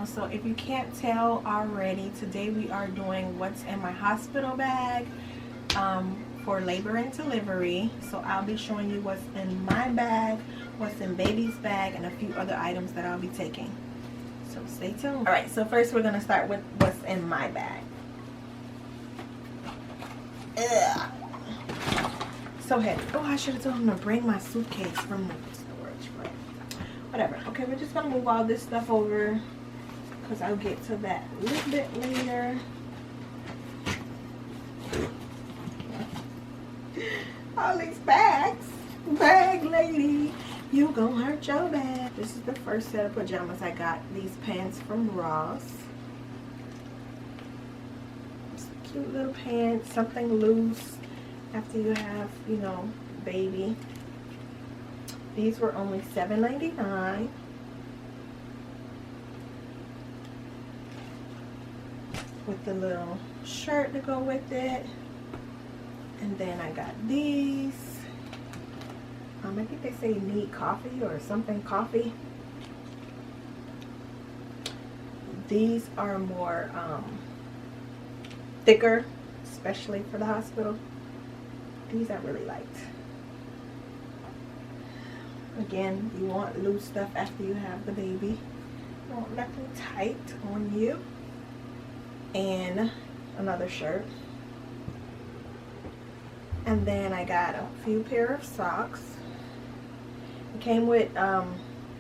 So if you can't tell already, today we are doing what's in my hospital bag for labor and delivery. So I'll be showing you what's in my bag, what's in baby's bag, and a few other items that I'll be taking. So stay tuned. Alright, so first we're going to start with what's in my bag. Ugh. So heavy. Oh, I should have told him to bring my suitcase from the storage, but whatever. Okay, we're just going to move all this stuff over because I'll get to that a little bit later. All these bags. Bag lady, you gonna hurt your bag. This is the first set of pajamas I got. These pants from Ross. Just cute little pants, something loose after you have, you know, baby. These were only $7.99. With the little shirt to go with it. And then I got these. I think they say need coffee or something coffee. These are more thicker, especially for the hospital. These I really liked. Again, you want loose stuff after you have the baby. You want nothing tight on you. And another shirt. And then I got a few pair of socks. It came with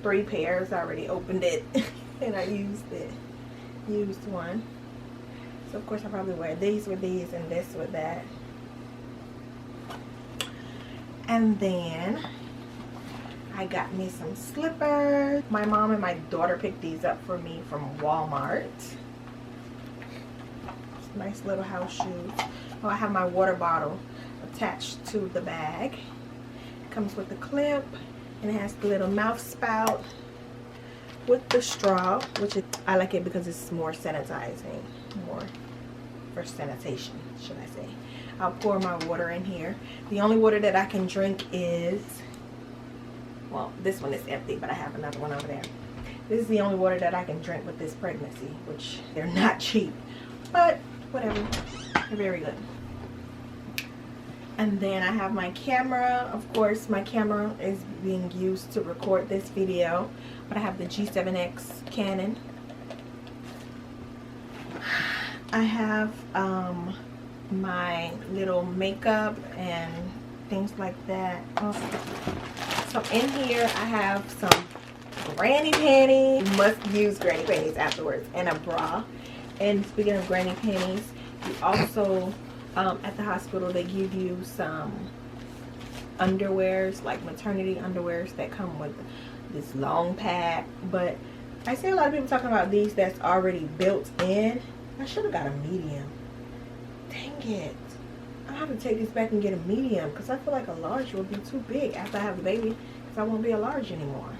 3 pairs. I already opened it and I used one. So of course I probably wear these with these and this with that. And then I got me some slippers. My mom and my daughter picked these up for me from Walmart. Nice little house shoes. Oh, I have my water bottle attached to the bag. It comes with a clip and it has the little mouth spout with the straw, which is, I like it because it's more sanitizing, more for sanitation, should I say. I'll pour my water in here. The only water that I can drink is, well, this one is empty, but I have another one over there. This is the only water that I can drink with this pregnancy, which they're not cheap, but whatever, they're very good. And then I have my camera. Of course, my camera is being used to record this video, but I have the G7X Canon. I have my little makeup and things like that. So in here I have some granny panties. You must use granny panties afterwards, and a bra. And speaking of granny panties, you also at the hospital they give you some underwears, like maternity underwears that come with this long pad. But I see a lot of people talking about these that's already built in. I should have got a medium. Dang it. I'll have to take this back and get a medium because I feel like a large will be too big after I have the baby, because I won't be a large anymore.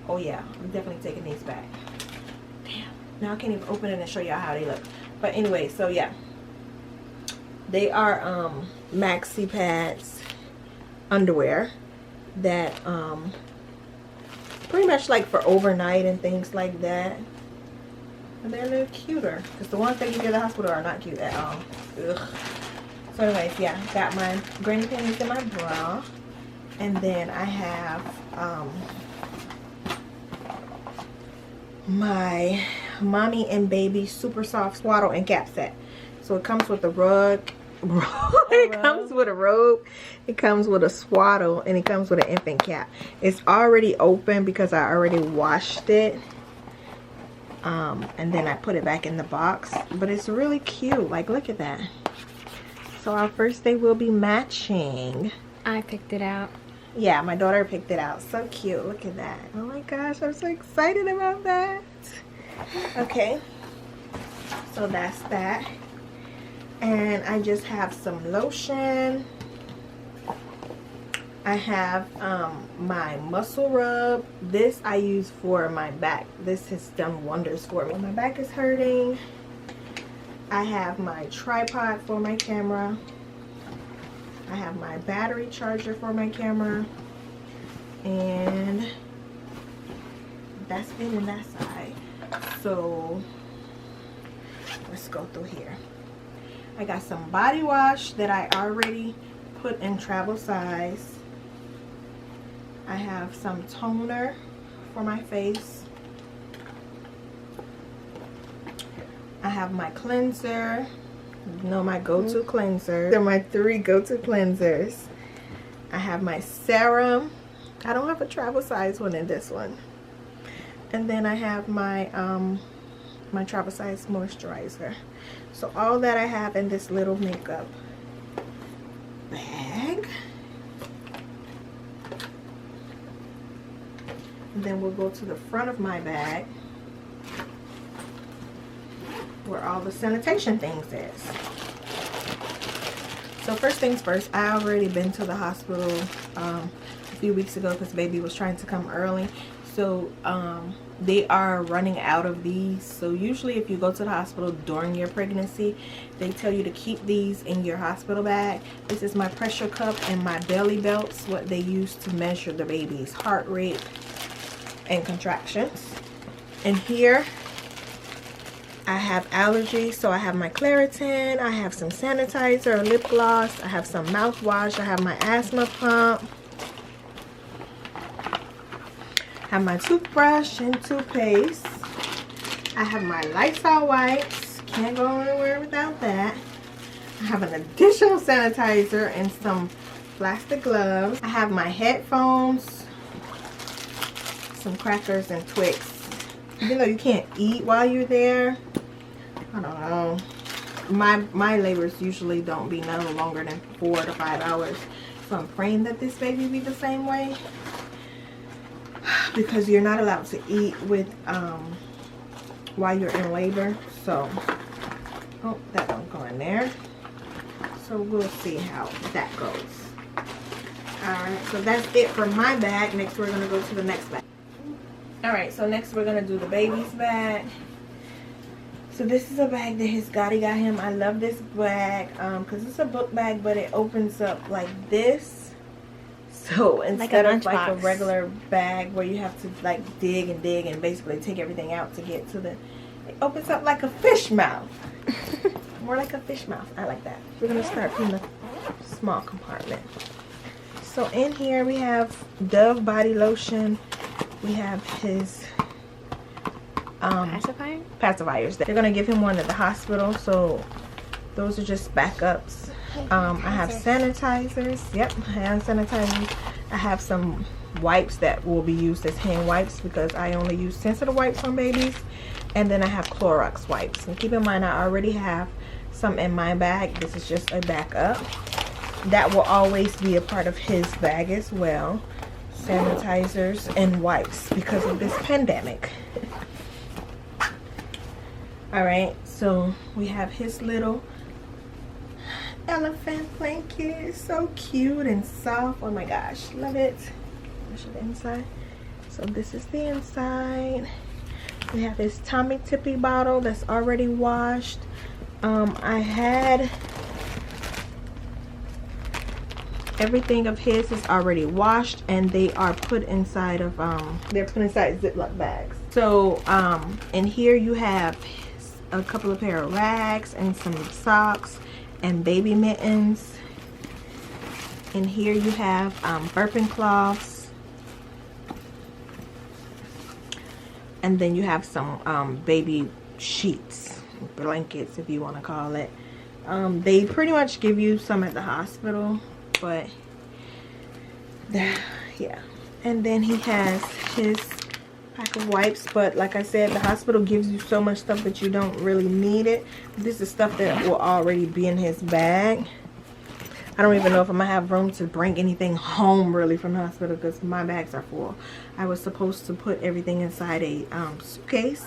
Oh yeah, I'm definitely taking these back. Damn. Now I can't even open it and show y'all how they look. But anyway, so yeah. They are maxi pads underwear that pretty much like for overnight and things like that. And they're a little cuter because the ones that you get at the hospital are not cute at all. Ugh. So anyways, yeah, got my granny panties in my bra. And then I have my mommy and baby super soft swaddle and cap set. So it comes with a rug. It comes with a robe. It comes with a swaddle, and it comes with an infant cap. It's already open because I already washed it. And then I put it back in the box. But it's really cute. Like, look at that. So our first day will be matching. I picked it out. Yeah, my daughter picked it out. So cute. Look at that. Oh my gosh, I'm so excited about that. Okay. So that's that. And I just have some lotion. I have my muscle rub. This I use for my back. This has done wonders for me. My back is hurting. I have my tripod for my camera. I have my battery charger for my camera. And that's it on that side. So let's go through here. I got some body wash that I already put in travel size. I have some toner for my face. I have my cleanser. You know, my go-to cleanser. They're my 3 go-to cleansers. I have my serum. I don't have a travel size one in this one. And then I have my my travel size moisturizer. So all that I have in this little makeup bag. And then we'll go to the front of my bag where all the sanitation things is. So first things first, I already been to the hospital a few weeks ago because baby was trying to come early. So they are running out of these. So usually if you go to the hospital during your pregnancy, they tell you to keep these in your hospital bag. This is my pressure cup and my belly belts, what they use to measure the baby's heart rate and contractions. And here I have allergies, so I have my Claritin, I have some sanitizer, lip gloss, I have some mouthwash, I have my asthma pump, I have my toothbrush and toothpaste, I have my Lysol wipes, can't go anywhere without that, I have an additional sanitizer and some plastic gloves, I have my headphones, some crackers and Twix. Even though you can't eat while you're there, I don't know. My labors usually don't be no longer than 4 to 5 hours. So I'm praying that this baby be the same way. Because you're not allowed to eat with while you're in labor. So, oh, that don't go in there. So we'll see how that goes. Alright, so that's it for my bag. Next we're gonna go to the next bag. Alright, so next we're going to do the baby's bag. So this is a bag that his Gotti got him. I love this bag because it's a book bag, but it opens up like this. So instead of like a regular bag where you have to like dig and basically take everything out to get to the... It opens up like a fish mouth. More like a fish mouth. I like that. We're going to start from the small compartment. So in here we have Dove body lotion. We have his pacifiers. They're gonna give him one at the hospital, so those are just backups. I have sanitizers. Yep, hand sanitizers. I have some wipes that will be used as hand wipes because I only use sensitive wipes on babies. And then I have Clorox wipes. And keep in mind, I already have some in my bag. This is just a backup. That will always be a part of his bag as well. Sanitizers and wipes because of this pandemic. Alright, so we have his little elephant blanket. It's so cute and soft. Oh my gosh, love it. I'll show the inside. So this is the inside. We have his Tommy Tippy bottle that's already washed. I had everything of his is already washed and they are put inside of they're put inside Ziploc bags. So in here you have a couple of pair of rags and some socks and baby mittens. In here you have burping cloths, and then you have some baby sheets, blankets if you want to call it. They pretty much give you some at the hospital, but yeah. And then he has his pack of wipes, but like I said, the hospital gives you so much stuff that you don't really need it. This is stuff that will already be in his bag. I don't even know if I'm gonna have room to bring anything home really from the hospital because my bags are full. I was supposed to put everything inside a suitcase,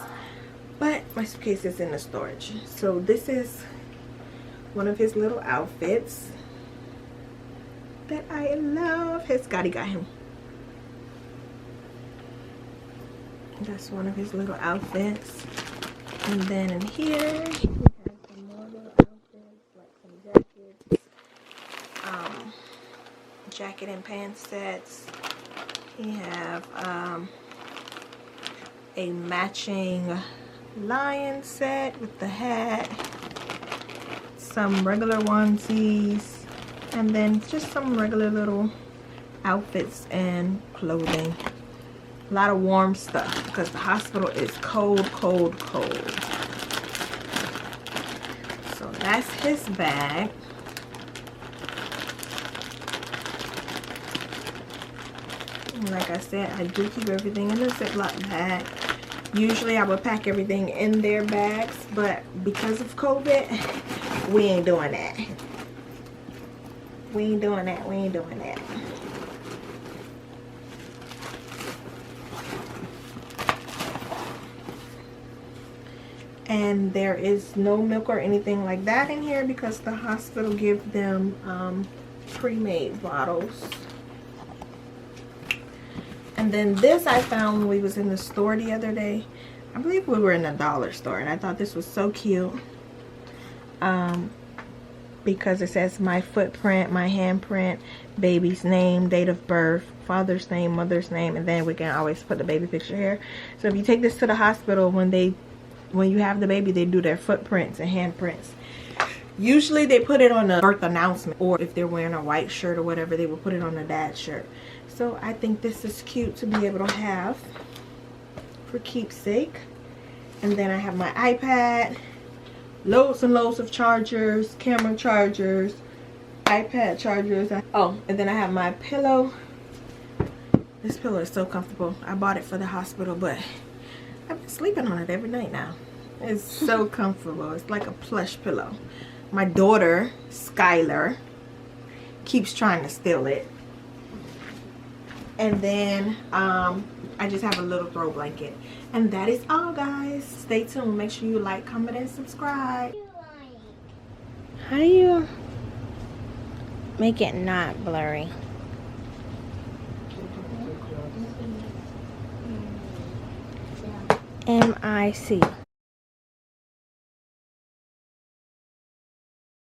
but my suitcase is in the storage. So this is one of his little outfits that I love. His Gotti got him. That's one of his little outfits. And then in here, we have some more little outfits, like some jackets, jacket and pants sets. We have a matching lion set with the hat, some regular onesies, and then just some regular little outfits and clothing. A lot of warm stuff because the hospital is cold, cold, cold. So that's his bag. Like I said, I do keep everything in a Ziploc bag. Usually I would pack everything in their bags, but because of COVID, we ain't doing that. We ain't doing that. We ain't doing that. And there is no milk or anything like that in here because the hospital gives them pre-made bottles. And then this I found when we was in the store the other day. I believe we were in a dollar store, and I thought this was so cute. Because it says my footprint, my handprint, baby's name, date of birth, father's name, mother's name, and then we can always put the baby picture here. So if you take this to the hospital, when you have the baby, they do their footprints and handprints. Usually they put it on the birth announcement, or if they're wearing a white shirt or whatever, they will put it on the dad's shirt. So I think this is cute to be able to have for keepsake. And then I have my iPad, loads and loads of chargers, camera chargers, iPad chargers. Oh, and then I have my pillow. This pillow is so comfortable. I bought it for the hospital, but I've been sleeping on it every night now. It's so comfortable. It's like a plush pillow. My daughter, Skylar, keeps trying to steal it. And then I just have a little throw blanket. And that is all, guys. Stay tuned. Make sure you like, comment, and subscribe. How do you make it not blurry? MIC.